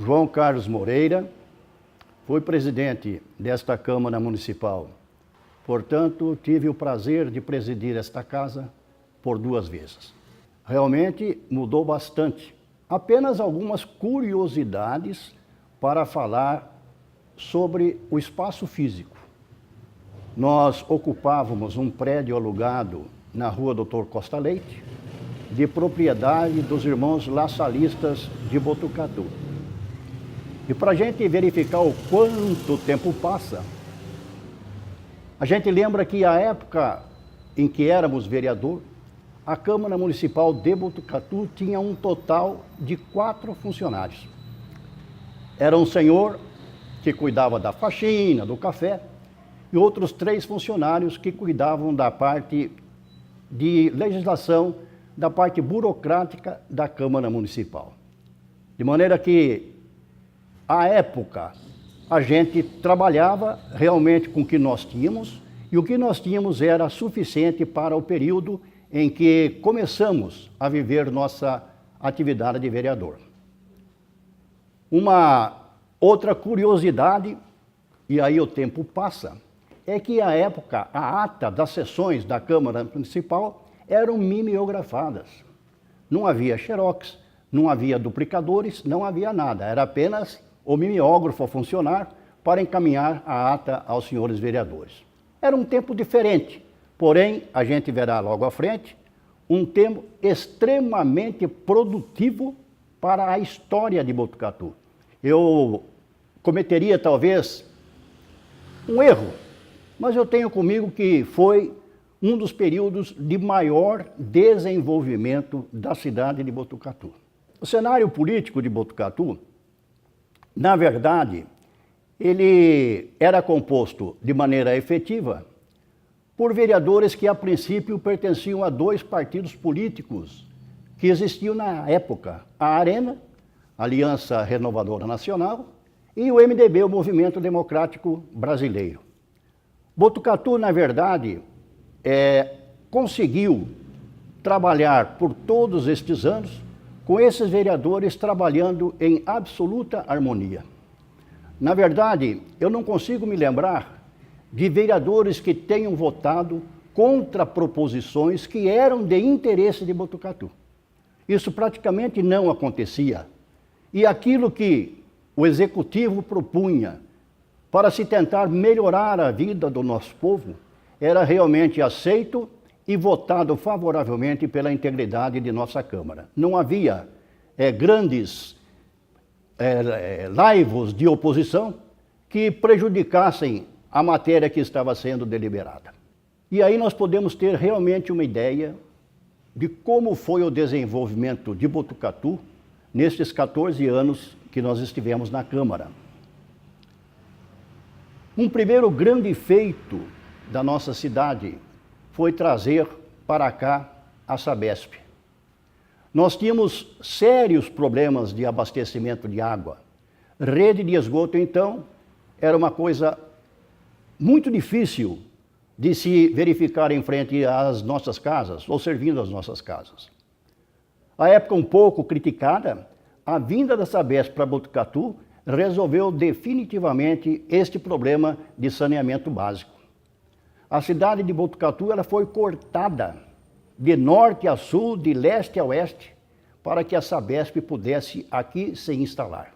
João Carlos Moreira, fui presidente desta Câmara Municipal. Portanto, tive o prazer de presidir esta casa por 2 vezes. Realmente mudou bastante. Apenas algumas curiosidades para falar sobre o espaço físico. Nós ocupávamos um prédio alugado na rua Dr. Costa Leite, de propriedade dos irmãos laçalistas de Botucatu. E para a gente verificar o quanto tempo passa, a gente lembra que a época em que éramos vereador, a Câmara Municipal de Botucatu tinha um total de 4 funcionários. Era um senhor que cuidava da faxina, do café, e outros 3 funcionários que cuidavam da parte de legislação, da parte burocrática da Câmara Municipal. De maneira que, à época, a gente trabalhava realmente com o que nós tínhamos, e o que nós tínhamos era suficiente para o período em que começamos a viver nossa atividade de vereador. Uma outra curiosidade, e aí o tempo passa, é que à época a ata das sessões da Câmara Municipal eram mimeografadas. Não havia xerox, não havia duplicadores, não havia nada. Era apenas o mimeógrafo a funcionar para encaminhar a ata aos senhores vereadores. Era um tempo diferente, porém, a gente verá logo à frente, um tempo extremamente produtivo para a história de Botucatu. Eu cometeria talvez um erro, mas eu tenho comigo que foi um dos períodos de maior desenvolvimento da cidade de Botucatu. O cenário político de Botucatu, na verdade, ele era composto de maneira efetiva por vereadores que a princípio pertenciam a 2 partidos políticos que existiam na época, a Arena, Aliança Renovadora Nacional, e o MDB, o Movimento Democrático Brasileiro. Botucatu, na verdade, conseguiu trabalhar por todos estes anos com esses vereadores trabalhando em absoluta harmonia. Na verdade, eu não consigo me lembrar de vereadores que tenham votado contra proposições que eram de interesse de Botucatu. Isso praticamente não acontecia. E aquilo que o Executivo propunha para se tentar melhorar a vida do nosso povo era realmente aceito e votado favoravelmente pela integridade de nossa Câmara. Não havia grandes laivos de oposição que prejudicassem a matéria que estava sendo deliberada. E aí nós podemos ter realmente uma ideia de como foi o desenvolvimento de Botucatu nestes 14 anos que nós estivemos na Câmara. Um primeiro grande feito da nossa cidade foi trazer para cá a Sabesp. Nós tínhamos sérios problemas de abastecimento de água. Rede de esgoto, então, era uma coisa muito difícil de se verificar em frente às nossas casas, ou servindo às nossas casas. À época um pouco criticada, a vinda da Sabesp para Botucatu resolveu definitivamente este problema de saneamento básico. A cidade de Botucatu ela foi cortada de norte a sul, de leste a oeste, para que a Sabesp pudesse aqui se instalar.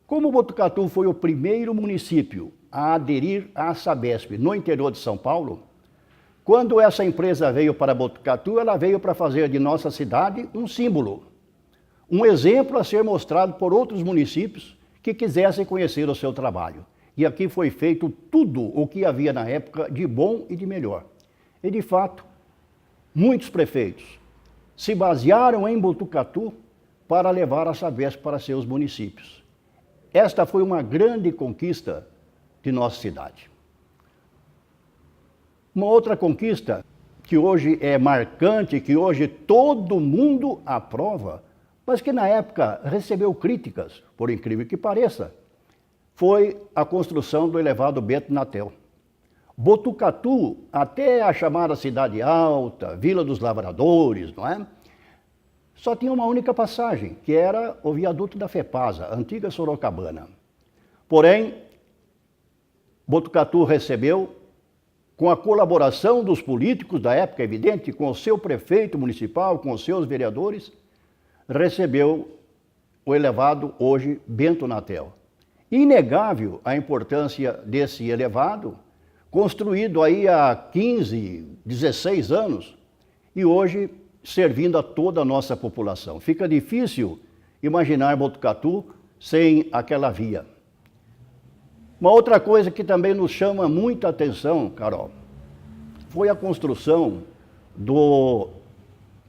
Como Botucatu foi o primeiro município a aderir à Sabesp no interior de São Paulo, quando essa empresa veio para Botucatu, ela veio para fazer de nossa cidade um símbolo, um exemplo a ser mostrado por outros municípios que quisessem conhecer o seu trabalho. E aqui foi feito tudo o que havia na época de bom e de melhor. E, de fato, muitos prefeitos se basearam em Botucatu para levar a Sabesp para seus municípios. Esta foi uma grande conquista de nossa cidade. Uma outra conquista que hoje é marcante, que hoje todo mundo aprova, mas que na época recebeu críticas, por incrível que pareça, foi a construção do elevado Bento Natel. Botucatu, até a chamada Cidade Alta, Vila dos Lavradores, não é? só tinha uma única passagem, que era o viaduto da FEPASA, a antiga Sorocabana. Porém, Botucatu recebeu, com a colaboração dos políticos da época, evidente, com o seu prefeito municipal, com os seus vereadores, recebeu o elevado, hoje, Bento Natel. Inegável a importância desse elevado, construído aí há 15, 16 anos, e hoje servindo a toda a nossa população. Fica difícil imaginar Botucatu sem aquela via. Uma outra coisa que também nos chama muita atenção, Carol, foi a construção do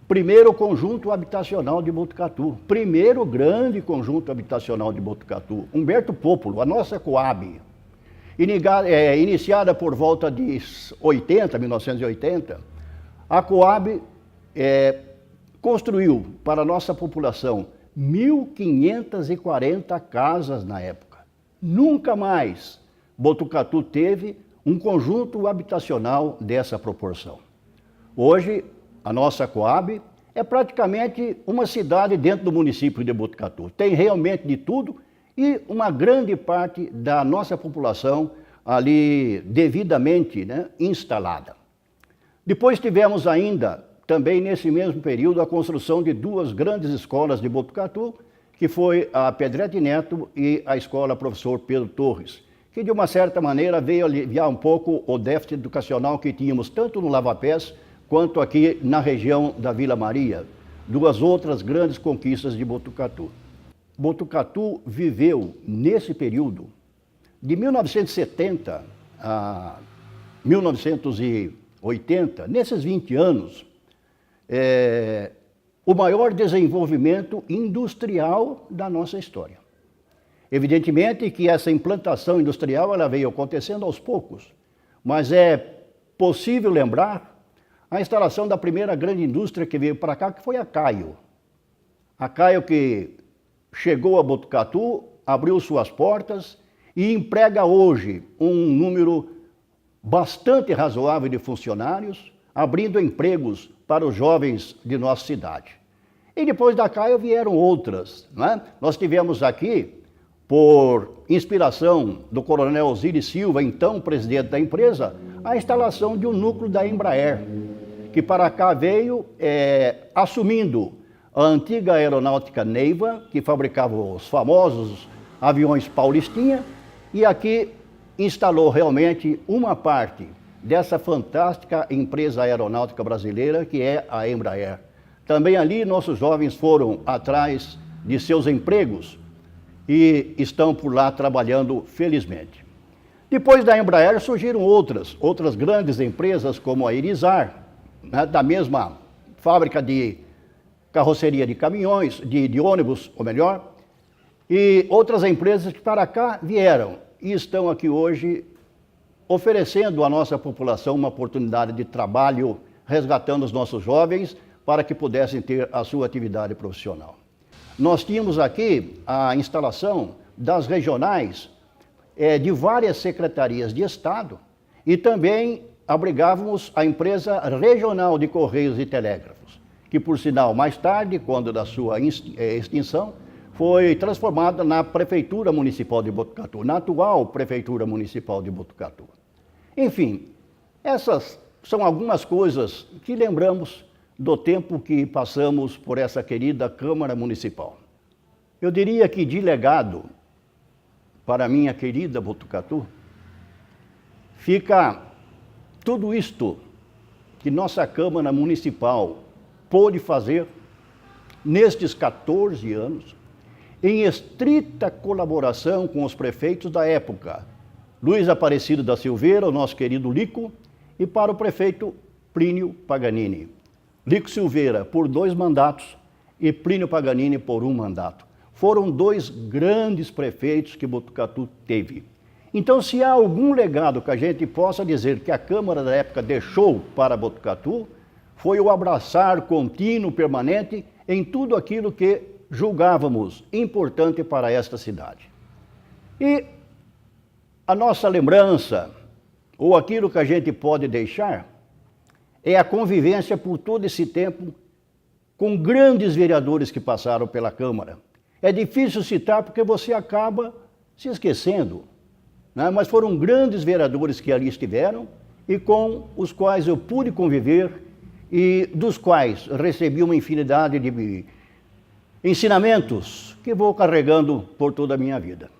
primeiro conjunto habitacional de Botucatu, primeiro grande conjunto habitacional de Botucatu, Humberto Pópulo, a nossa Coab, iniciada por volta de 1980, a Coab construiu para a nossa população 1.540 casas na época. Nunca mais Botucatu teve um conjunto habitacional dessa proporção. Hoje, a nossa Coab é praticamente uma cidade dentro do município de Botucatu. Tem realmente de tudo e uma grande parte da nossa população ali devidamente, né, instalada. Depois tivemos ainda, também nesse mesmo período, a construção de duas grandes escolas de Botucatu, que foi a Pedretti Neto e a Escola Professor Pedro Torres, que de uma certa maneira veio aliviar um pouco o déficit educacional que tínhamos tanto no Lava Pés quanto aqui na região da Vila Maria, duas outras grandes conquistas de Botucatu. Botucatu viveu nesse período, de 1970 a 1980, nesses 20 anos, o maior desenvolvimento industrial da nossa história. Evidentemente que essa implantação industrial ela veio acontecendo aos poucos, mas é possível lembrar a instalação da primeira grande indústria que veio para cá, que foi a Caio. A Caio que chegou a Botucatu, abriu suas portas e emprega hoje um número bastante razoável de funcionários, abrindo empregos para os jovens de nossa cidade. E depois da Caio vieram outras, né? Nós tivemos aqui, por inspiração do coronel Osiris Silva, então presidente da empresa, a instalação de um núcleo da Embraer, que para cá veio assumindo a antiga aeronáutica Neiva, que fabricava os famosos aviões Paulistinha, e aqui instalou realmente uma parte dessa fantástica empresa aeronáutica brasileira que é a Embraer. Também ali nossos jovens foram atrás de seus empregos e estão por lá trabalhando felizmente. Depois da Embraer surgiram outras grandes empresas como a Irizar, né, da mesma fábrica de carroceria de caminhões, de ônibus, ou melhor, e outras empresas que para cá vieram e estão aqui hoje oferecendo à nossa população uma oportunidade de trabalho, resgatando os nossos jovens para que pudessem ter a sua atividade profissional. Nós tínhamos aqui a instalação das regionais de várias secretarias de Estado e também abrigávamos a empresa regional de Correios e Telégrafos, que por sinal mais tarde, quando da sua extinção, foi transformada na Prefeitura Municipal de Botucatu, na atual Prefeitura Municipal de Botucatu. Enfim, essas são algumas coisas que lembramos do tempo que passamos por essa querida Câmara Municipal. Eu diria que de legado para a minha querida Botucatu, fica tudo isto que nossa Câmara Municipal pôde fazer nestes 14 anos, em estrita colaboração com os prefeitos da época, Luiz Aparecido da Silveira, o nosso querido Lico, e para o prefeito Plínio Paganini. Lico Silveira por 2 mandatos e Plínio Paganini por 1 mandato. Foram 2 grandes prefeitos que Botucatu teve. Então, se há algum legado que a gente possa dizer que a Câmara da época deixou para Botucatu, foi o abraçar contínuo, permanente, em tudo aquilo que julgávamos importante para esta cidade. E a nossa lembrança, ou aquilo que a gente pode deixar, é a convivência por todo esse tempo com grandes vereadores que passaram pela Câmara. É difícil citar porque você acaba se esquecendo, né? Mas foram grandes vereadores que ali estiveram e com os quais eu pude conviver e dos quais recebi uma infinidade de ensinamentos que vou carregando por toda a minha vida.